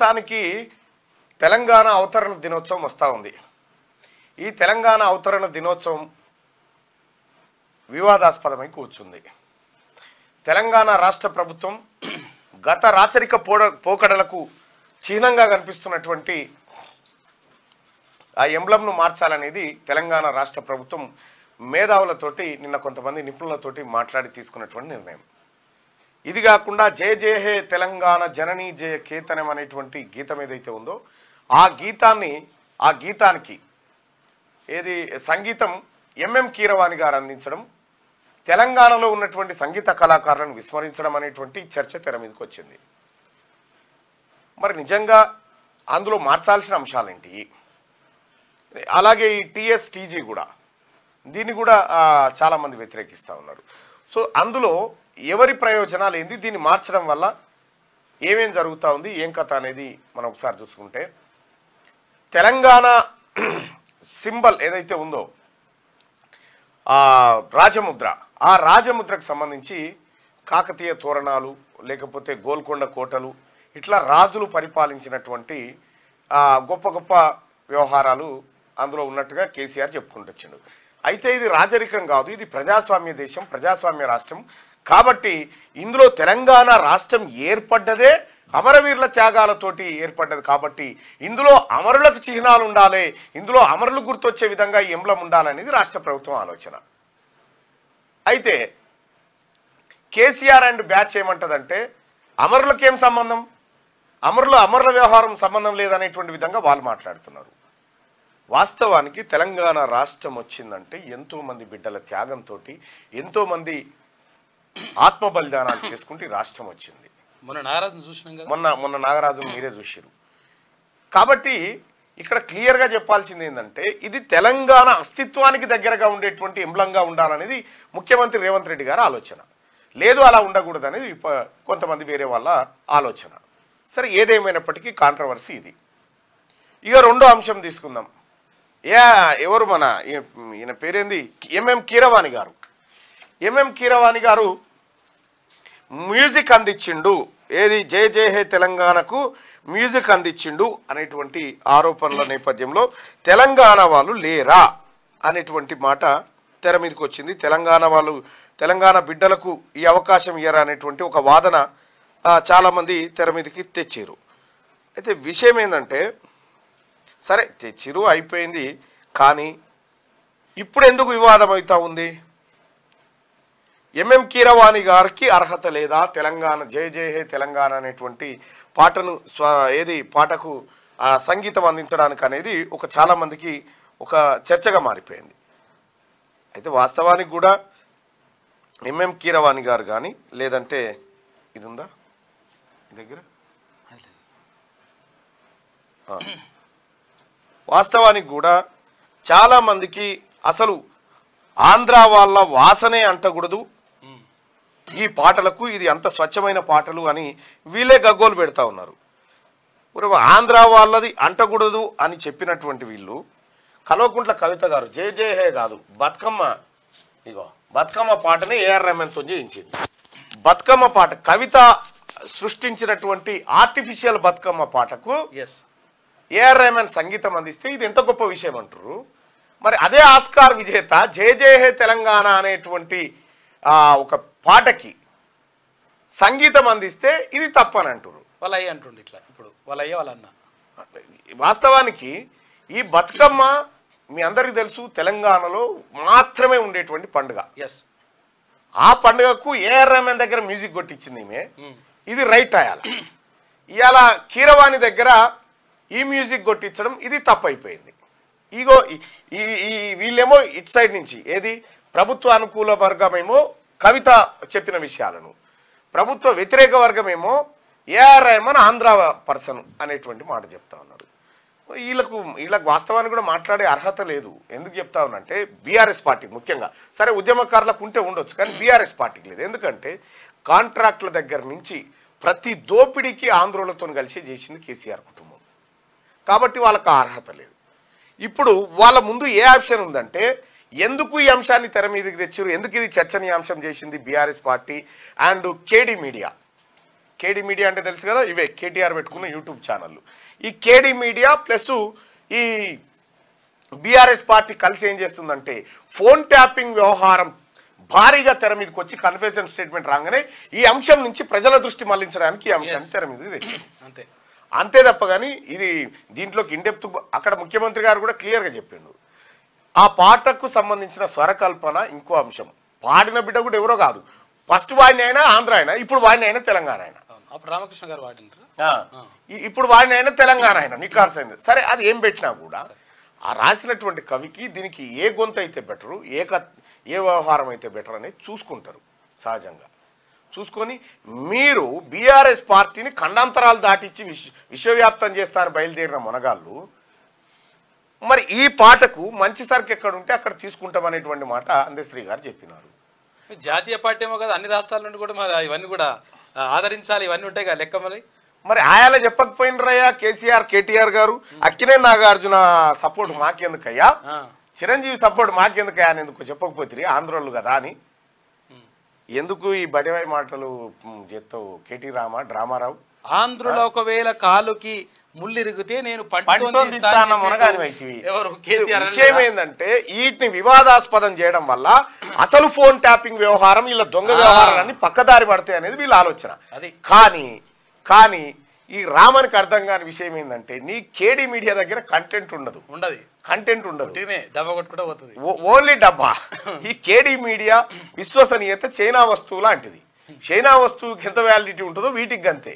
మొత్తానికి తెలంగాణ అవతరణ దినోత్సవం వస్తూ ఉంది. ఈ తెలంగాణ అవతరణ దినోత్సవం వివాదాస్పదమై కూర్చుంది. తెలంగాణ రాష్ట్ర ప్రభుత్వం గత రాచరిక పోకడలకు చిహ్నంగా కనిపిస్తున్నటువంటి ఆ ఎంబ్లంను మార్చాలనేది తెలంగాణ రాష్ట్ర ప్రభుత్వం మేధావులతోటి నిన్న కొంతమంది నిపుణులతోటి మాట్లాడి తీసుకున్నటువంటి నిర్ణయం. ఇది కాకుండా జయ జయ హే తెలంగాణ జననీ జయ కేతనం అనేటువంటి గీతం ఏదైతే ఉందో ఆ గీతానికి ఏది సంగీతం ఎంఎం కీరవాణి గారు అందించడం, తెలంగాణలో ఉన్నటువంటి సంగీత కళాకారులను విస్మరించడం అనేటువంటి చర్చ తెర మీదకి వచ్చింది. మరి నిజంగా అందులో మార్చాల్సిన అంశాలేంటి? అలాగే ఈ టీఎస్టీజీ కూడా దీన్ని కూడా చాలామంది వ్యతిరేకిస్తూ ఉన్నారు. సో అందులో ఎవరి ప్రయోజనాలు ఏంది, దీన్ని మార్చడం వల్ల ఏమేం జరుగుతూ ఉంది, ఏం కథ అనేది మనం ఒకసారి చూసుకుంటే, తెలంగాణ సింబల్ ఏదైతే ఉందో రాజముద్ర, ఆ రాజముద్రకు సంబంధించి కాకతీయ తోరణాలు లేకపోతే గోల్కొండ కోటలు ఇట్లా రాజులు పరిపాలించినటువంటి గొప్ప గొప్ప వ్యవహారాలు అందులో ఉన్నట్టుగా కేసీఆర్ చెప్పుకుంటూ వచ్చిండు. అయితే ఇది రాజరికం కాదు, ఇది ప్రజాస్వామ్య దేశం, ప్రజాస్వామ్య రాష్ట్రం. కాబట్టి ఇందులో తెలంగాణ రాష్ట్రం ఏర్పడ్డదే అమరవీరుల త్యాగాలతోటి ఏర్పడ్డది. కాబట్టి ఇందులో అమరులకు చిహ్నాలు ఉండాలి, ఇందులో అమరులు గుర్తొచ్చే విధంగా ఈ ఎంబ్లం ఉండాలనేది రాష్ట్ర ప్రభుత్వం ఆలోచన. అయితే కేసీఆర్ అండ్ బ్యాచ్ ఏమంటదంటే అమరులకేం సంబంధం, అమరుల వ్యవహారం సంబంధం లేదనేటువంటి విధంగా వాళ్ళు మాట్లాడుతున్నారు. వాస్తవానికి తెలంగాణ రాష్ట్రం వచ్చిందంటే ఎంతోమంది బిడ్డల త్యాగంతో, ఎంతోమంది ఆత్మ బలిదానాలు చేసుకుంటే రాష్ట్రం వచ్చింది. మొన్న నాగరాజును మీరే చూసారు. కాబట్టి ఇక్కడ క్లియర్గా చెప్పాల్సింది ఏంటంటే ఇది తెలంగాణ అస్తిత్వానికి దగ్గరగా ఉండేటువంటి ఎంబ్లంగా ఉండాలనేది ముఖ్యమంత్రి రేవంత్ రెడ్డి గారి ఆలోచన. లేదు అలా ఉండకూడదు అనేది కొంతమంది వేరే వాళ్ళ ఆలోచన. సరే, ఏదేమైనప్పటికీ కాంట్రవర్సీ ఇది. ఇక రెండో అంశం తీసుకుందాం. ఎవరు మన ఈయన పేరేంది, ఎంఎం కీరవాణి గారు. ఎంఎం కీరవాణి గారు మ్యూజిక్ అందించిండు, ఏది జయ జయ హే తెలంగాణకు మ్యూజిక్ అందించిండు అనేటువంటి ఆరోపణల నేపథ్యంలో తెలంగాణ వాళ్ళు లేరా అనేటువంటి మాట తెర మీదకి వచ్చింది. తెలంగాణ బిడ్డలకు ఈ అవకాశం ఇయ్యరా అనేటువంటి ఒక వాదన చాలామంది తెర మీదకి తెచ్చారు. అయితే విషయం ఏంటంటే, సరే తెచ్చిరు అయిపోయింది, కానీ ఇప్పుడు ఎందుకు వివాదం అవుతా ఉంది? ఎంఎం కీరవాణి గారికి అర్హత లేదా తెలంగాణ జయ జయ హే తెలంగాణ అనేటువంటి పాటను పాటకు సంగీతం అందించడానికి అనేది చాలామందికి ఒక చర్చగా మారిపోయింది. అయితే వాస్తవానికి కూడా ఎంఎం కీరవాణి గారు కానీ లేదంటే ఇది ఉందా దగ్గర, వాస్తవానికి కూడా చాలామందికి అసలు ఆంధ్ర వాళ్ళ వాసనే అంటకూడదు ఈ పాటలకు, ఇది అంత స్వచ్ఛమైన పాటలు అని వీళ్ళే గగ్గోలు పెడతా ఉన్నారు. ఆంధ్ర వాళ్ళది అంటకూడదు అని చెప్పినటువంటి వీళ్ళు కల్వకుంట్ల కవిత గారు జయ జయ హే కాదు బతుకమ్మ పాటని ఏఆర్ రెహమాన్తో చేయించింది. బతుకమ్మ పాట కవిత సృష్టించినటువంటి ఆర్టిఫిషియల్ బతుకమ్మ పాటకు ఏఆర్ రెహమాన్ సంగీతం అందిస్తే ఇది ఎంత గొప్ప విషయం అంటారు. మరి అదే ఆస్కార్ విజేత జయ జయ హే తెలంగాణ అనేటువంటి ఒక పాటకి సంగీతం అందిస్తే ఇది తప్పని అంటారు. వాళ్ళయ్య అంటుండే ఇట్లా, ఇప్పుడు వాళ్ళయ్య వాళ్ళన్న. వాస్తవానికి ఈ బతుకమ్మ మీ అందరికీ తెలుసు తెలంగాణలో మాత్రమే ఉండేటువంటి పండుగ. ఆ పండుగకు ఏఆర్ రెహమాన్ దగ్గర మ్యూజిక్ కొట్టించింది ఈమె, ఇది రైట్ అయ్యాలి. ఇవాళ కీరవాణి దగ్గర ఈ మ్యూజిక్ కొట్టించడం ఇది తప్పు అయిపోయింది. ఇగో వీళ్ళేమో ఇటు సైడ్ నుంచి ఏది ప్రభుత్వ అనుకూల వర్గమేమో కవిత చెప్పిన విషయాలను, ప్రభుత్వ వ్యతిరేక వర్గమేమో ఏఆర్ రెహమాన్ ఆంధ్ర పర్సన్ అనేటువంటి మాట చెప్తా ఉన్నారు. వీళ్ళకు వాస్తవానికి కూడా మాట్లాడే అర్హత లేదు. ఎందుకు చెప్తా ఉన్నంటే బీఆర్ఎస్ పార్టీ ముఖ్యంగా, సరే ఉద్యమకారులకు ఉంటే ఉండొచ్చు కానీ బీఆర్ఎస్ పార్టీకి లేదు. ఎందుకంటే కాంట్రాక్టుల దగ్గర నుంచి ప్రతి దోపిడీకి ఆంధ్రులతో కలిసి చేసింది కేసీఆర్ కుటుంబం. కాబట్టి వాళ్ళకి ఆ అర్హత లేదు. ఇప్పుడు వాళ్ళ ముందు ఏ ఆప్షన్ ఉందంటే ఎందుకు ఈ అంశాన్ని తెర మీదకి తెచ్చారు, ఎందుకు ఇది చర్చనీయాంశం చేసింది బీఆర్ఎస్ పార్టీ అండ్ కేడీ కేడి మీడియా అంటే తెలుసు కదా, ఇవే కేటీఆర్ పెట్టుకున్న యూట్యూబ్ ఛానళ్ళు. ఈ కేడి మీడియా ప్లస్ ఈ బీఆర్ఎస్ పార్టీ కలిసి ఏం చేస్తుందంటే ఫోన్ ట్యాపింగ్ వ్యవహారం భారీగా తెర మీదకి వచ్చి కన్ఫెషన్ స్టేట్మెంట్ రాగానే ఈ అంశం నుంచి ప్రజల దృష్టి మళ్లించడానికి ఈ అంశాన్ని తెర మీదకి తెచ్చింది. అంతే తప్ప కానీ ఇది దీంట్లోకి ఇండెప్త్ అక్కడ ముఖ్యమంత్రి గారు కూడా క్లియర్గా చెప్పిండు. ఆ పాటకు సంబంధించిన స్వరకల్పన ఇంకో అంశం. పాడిన బిడ్డ కూడా ఎవరో కాదు, ఫస్ట్ వాడిని అయినా ఆంధ్ర అయినా, ఇప్పుడు వాడిని అయినా తెలంగాణ అయినా, రామకృష్ణ గారు ఇప్పుడు వాడిని అయినా తెలంగాణ అయినా నికార్సైంది. సరే అది ఏం పెట్టినా కూడా ఆ రాసినటువంటి కవికి దీనికి ఏ గొంతు అయితే బెటరు, ఏ వ్యవహారం అయితే బెటర్ అనేది చూసుకుంటారు. సహజంగా చూసుకొని మీరు బీఆర్ఎస్ పార్టీని ఖండాంతరాలు దాటించి విశ్వవ్యాప్తం చేస్తారని బయలుదేరిన మునగాళ్ళు మరి ఈ పాటకు మంచి సరికి ఎక్కడ ఉంటే అక్కడ తీసుకుంటాం అనేటువంటి మాట అందశ్రీ గారు చెప్పినారు. జాతీయ పార్టీ ఏమో కదా, అన్ని రాష్ట్రాల నుండి కూడా మరి ఇవన్నీ కూడా ఆదరించాలి, ఇవన్నీ ఉంటాయి కదా లెక్క. మరి ఆయాల చెప్పకపోయినరయ్యా కేసీఆర్ కేటీఆర్ గారు, అక్కినే నాగార్జున సపోర్ట్ మాకెందుకయ్యా, చిరంజీవి సపోర్ట్ మాకెందుకయ్యా అని ఎందుకు చెప్పకపోతే ఆంధ్రోళ్ళు కదా అని. ఎందుకు ఈ బడివాయి మాటలు చేస్తావు కేటీ డ్రామారావు? ఆంధ్రులో ఒకవేళ కాలుకి ముళ్ళిరిగితే నేను విషయం ఏంటంటే వీటిని వివాదాస్పదం చేయడం వల్ల అసలు ఫోన్ ట్యాపింగ్ వ్యవహారం ఇలా దొంగ వ్యవహారాన్ని పక్కదారి పడతాయి అనేది వీళ్ళ ఆలోచన. కానీ ఈ రామనికి అర్థం కాని విషయం ఏంటంటే నీ కేడీ మీడియా దగ్గర కంటెంట్ ఉండదు, ఓన్లీ డబ్బా. ఈ కేడీ మీడియా విశ్వసనీయత చైనా వస్తువు లాంటిది. చైనా వస్తువుకి ఎంత వ్యాలిడిటీ ఉంటుందో వీటికి అంతే.